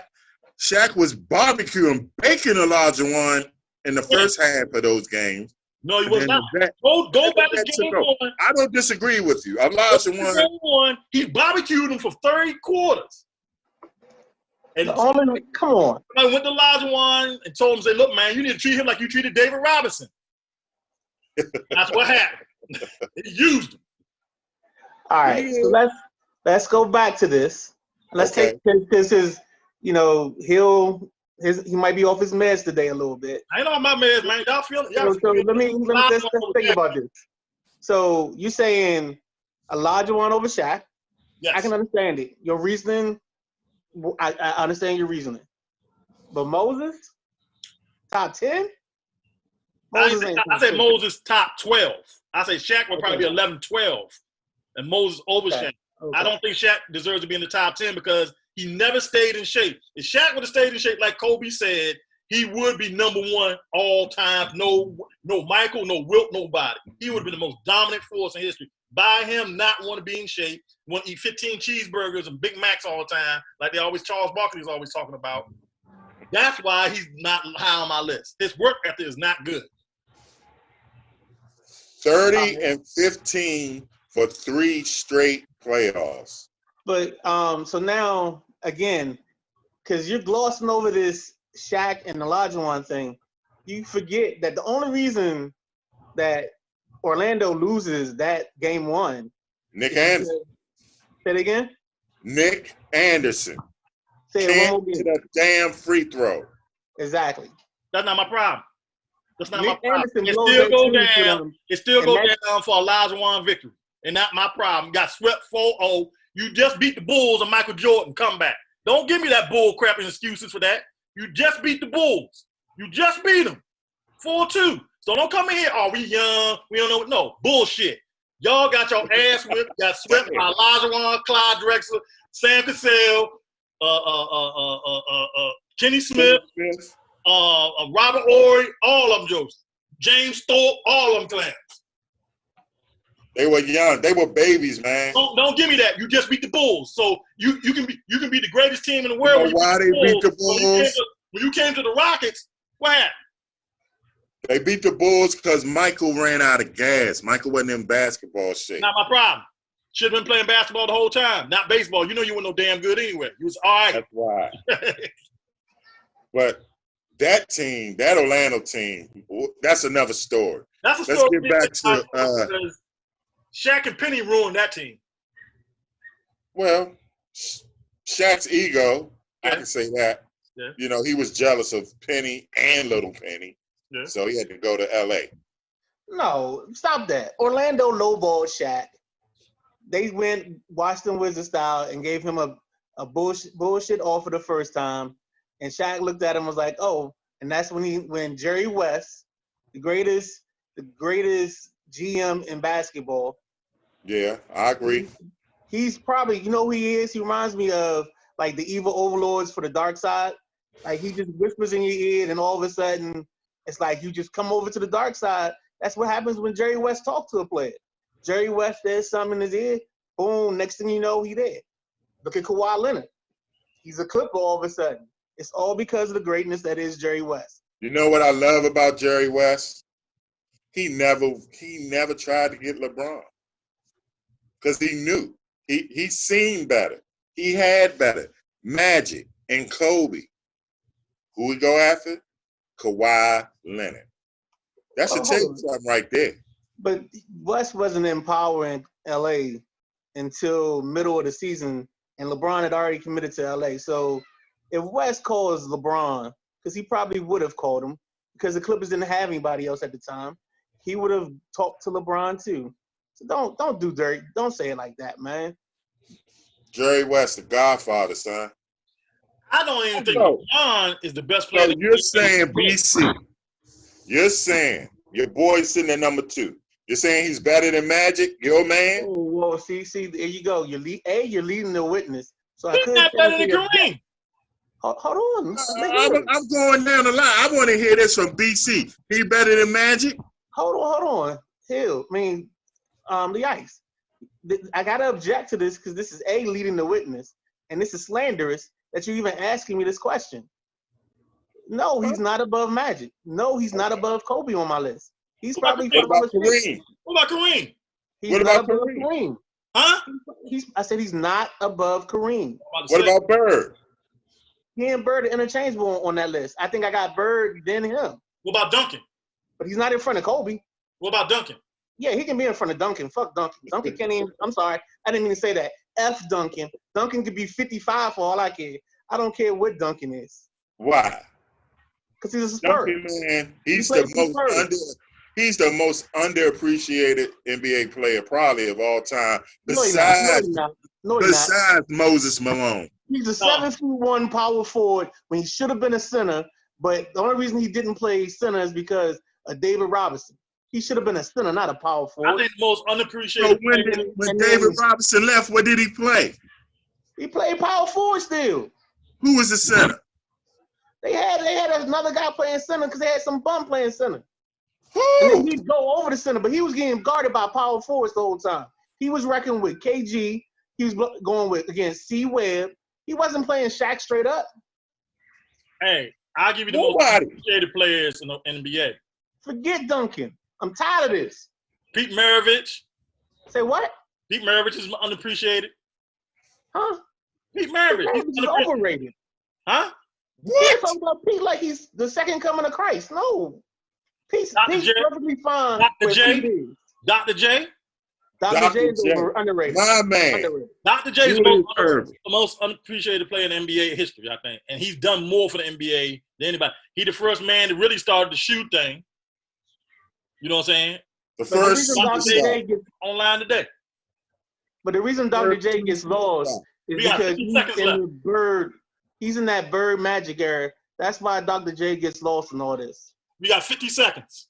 Shaq was barbecuing, baking Olajuwon in the first half of those games. No, he was not. Go back to game 1. I don't disagree with you. Olajuwon. He barbecued him for 30 quarters. And come on. I went to Olajuwon and told him, say, look, man, you need to treat him like you treated David Robinson. That's what happened. He used him. All right, so let's go back to this. Let's take this is, Hill He might be off his meds today a little bit. I ain't on my meds, man. Y'all feel it? So let's think about this. So you saying Olajuwon over Shaq? Yes. I can understand it. Your reasoning, I understand your reasoning. But Moses, top 10? I said Moses top 12. I say Shaq would probably be 11, 12. And Moses over Shaq. I don't think Shaq deserves to be in the top 10 because he never stayed in shape. If Shaq would have stayed in shape like Kobe said, he would be number one all time. No Michael, no Wilt, nobody. He would have been the most dominant force in history. By him not want to be in shape, want to eat 15 cheeseburgers and Big Macs all the time, like Charles Barkley is always talking about. That's why he's not high on my list. His work ethic is not good. 30 and 15 for 3 straight playoffs. But so now again, because you're glossing over this Shaq and Olajuwon thing, you forget that the only reason that Orlando loses that game 1. Nick Anderson. Say it again. Nick Anderson. Say it one more to the damn free throw. Exactly. That's not my problem. That's not Nick my problem. Anderson It still go down. It still go down for Olajuwon victory, and not my problem. Got swept 4-0. You just beat the Bulls and Michael Jordan. Come back. Don't give me that bull crap and excuses for that. You just beat the Bulls. You just beat them 4-2. So don't come in here. Oh, we young. We don't know. No bullshit. Y'all got your ass whipped. Got swept by Olajuwon, Clyde Drexler, Sam Cassell, Kenny Smith, Robert Ory, all of them jokes. James Thorpe, all of them clowns. They were young. They were babies, man. Don't give me that. You just beat the Bulls. So you can be the greatest team in the world. You know why they beat the Bulls? When you came to the Rockets, what happened? They beat the Bulls because Michael ran out of gas. Michael wasn't in basketball shape. Not my problem. Should have been playing basketball the whole time, not baseball. You know you weren't no damn good anyway. You was all right. That's why. But that team, that Orlando team, that's another story. That's a story. Let's get back to Shaq and Penny ruined that team. Well, Shaq's ego, I can say that. Yeah. You know, he was jealous of Penny and Little Penny. Yeah. So he had to go to L.A. No, stop that. Orlando lowballed Shaq. They went Washington Wizard style and gave him a bullshit offer the first time. And Shaq looked at him and was like, oh, and that's when Jerry West, the greatest GM in basketball. Yeah, I agree. He's probably, you know who he is? He reminds me of like the evil overlords for the dark side. Like he just whispers in your ear and all of a sudden it's like you just come over to the dark side. That's what happens when Jerry West talks to a player. Jerry West says something in his ear, boom, next thing you know, he there. Look at Kawhi Leonard. He's a Clipper all of a sudden. It's all because of the greatness that is Jerry West. You know what I love about Jerry West? He never tried to get LeBron. Because he knew. He seen better. He had better. Magic and Kobe. Who we go after? Kawhi Leonard. That should tell you something right there. But West wasn't in power in L.A. until middle of the season, and LeBron had already committed to L.A. So if West calls LeBron, because he probably would have called him, because the Clippers didn't have anybody else at the time, he would have talked to LeBron too. So don't do dirty. Don't say it like that, man. Jerry West, the Godfather, son. I don't even think LeBron is the best player. So you're saying BC. You're saying your boy's sitting at number 2. You're saying he's better than Magic, your man? Oh, well, see, there you go. You're leading the witness. So he's not better than Kareem. Hold on. I'm going down the line. I want to hear this from BC. He better than Magic? Hold on. Hill. I mean, the ice. I got to object to this because this is leading the witness, and this is slanderous that you're even asking me this question. No, he's not above Magic. No, he's not above Kobe on my list. He's probably What about Kareem? What about Kareem? He's not above Kareem. Huh? I said he's not above Kareem. What about Bird? He and Bird are interchangeable on that list. I think I got Bird, then him. What about Duncan? But he's not in front of Kobe. What about Duncan? Yeah, he can be in front of Duncan. Fuck Duncan. Duncan can't even. I'm sorry. I didn't mean to say that. F Duncan. Duncan could be 55 for all I care. I don't care what Duncan is. Why? Because he's a Spurs. Duncan, man, he's He the most underappreciated NBA player probably of all time. Besides Moses Malone. He's a 7'1" power forward when he should have been a center. But the only reason he didn't play center is because of David Robinson. He should have been a center, not a power forward. I think the most unappreciated. So when David Robinson left, what did he play? He played power forward still. Who was the center? They had another guy playing center because they had some bum playing center. Who? And then he'd go over the center, but he was getting guarded by power forwards the whole time. He was wrecking with KG. He was going against C. Webb. He wasn't playing Shaq straight up. Hey, I'll give you the most appreciated players in the NBA. Forget Duncan. I'm tired of this. Pete Maravich. Say what? Pete Maravich is unappreciated. Huh? Pete Maravich. He's overrated. Huh? What? You're talking about Pete like he's the second coming of Christ. No. Pete's perfectly fine. Dr. J. Dr. J. Dr. J is underrated. My man. Underrated. Dr. J is the most unappreciated player in NBA history, I think. And he's done more for the NBA than anybody. He the first man that really started the shoe thing. You know what I'm saying? The first Dr. J gets online today. But the reason Dr. J gets lost is because he's in that bird magic era. That's why Dr. J gets lost in all this. We got 50 seconds.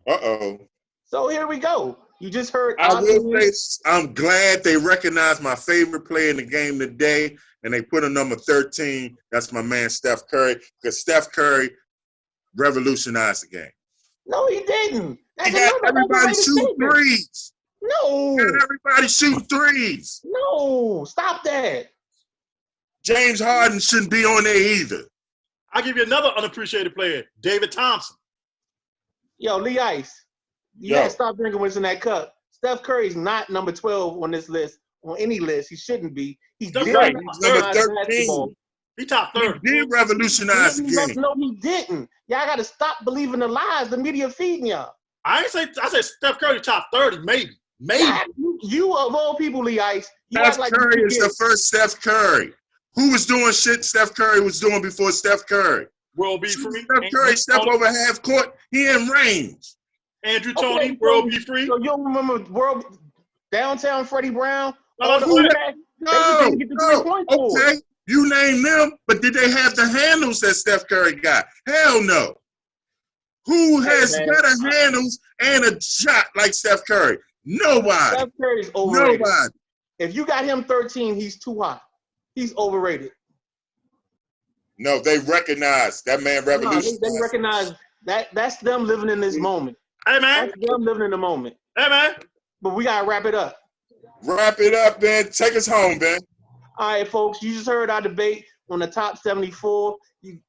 Uh-oh. So here we go. You just heard. I will say, I'm glad they recognized my favorite player in the game today, and they put a number 13. That's my man, Steph Curry, because Steph Curry revolutionized the game. No, he didn't. He got everybody shooting threes. No. He got everybody shooting threes. No, stop that. James Harden shouldn't be on there either. I'll give you another unappreciated player, David Thompson. Yo, Lee Ice. You gotta stop drinking what's in that cup. Steph Curry's not number 12 on this list, on any list. He shouldn't be. He's number 13. He top 30. He did revolutionize the game. No, he didn't. Y'all gotta stop believing the lies the media feeding y'all. I said Steph Curry top 30, maybe. You of all people, Lee Ice. Steph Curry is the first Steph Curry. Who was doing shit Steph Curry was doing before Steph Curry? World Be Free. Steph Curry step over half court. He in range. Andrew Toney, World Be Free. So you remember downtown Freddie Brown? No. Okay, you name them, but did they have the handles that Steph Curry got? Hell no. Who has better handles and a shot like Steph Curry? Nobody. Steph Curry's overrated. Nobody. If you got him 13, he's too high. He's overrated. No, they recognize that man revolutionized. They recognize that. That's them living in this moment. Hey, man. That's them living in the moment. Hey, man. But we got to wrap it up. Wrap it up, Ben. Take us home, Ben. All right, folks. You just heard our debate on the top 74.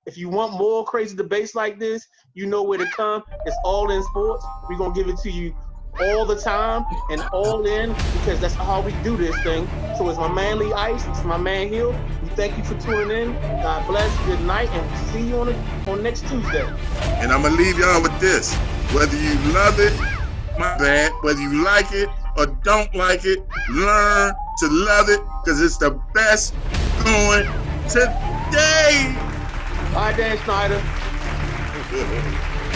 If you want more crazy debates like this, you know where to come. It's All In Sports. We're going to give it to you all the time and all in because that's how we do this thing. So it's my man Lee Ice. It's my man Hill. We thank you for tuning in. God bless. Good night. And see you on next Tuesday. And I'm going to leave y'all with this. Whether you love it, my bad, whether you like it or don't like it, learn to love it because it's the best going today. All right, Dan Snyder.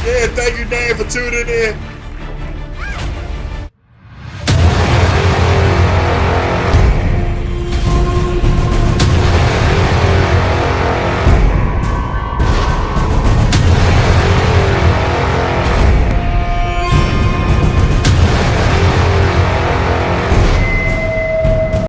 Yeah, thank you, Dan, for tuning in.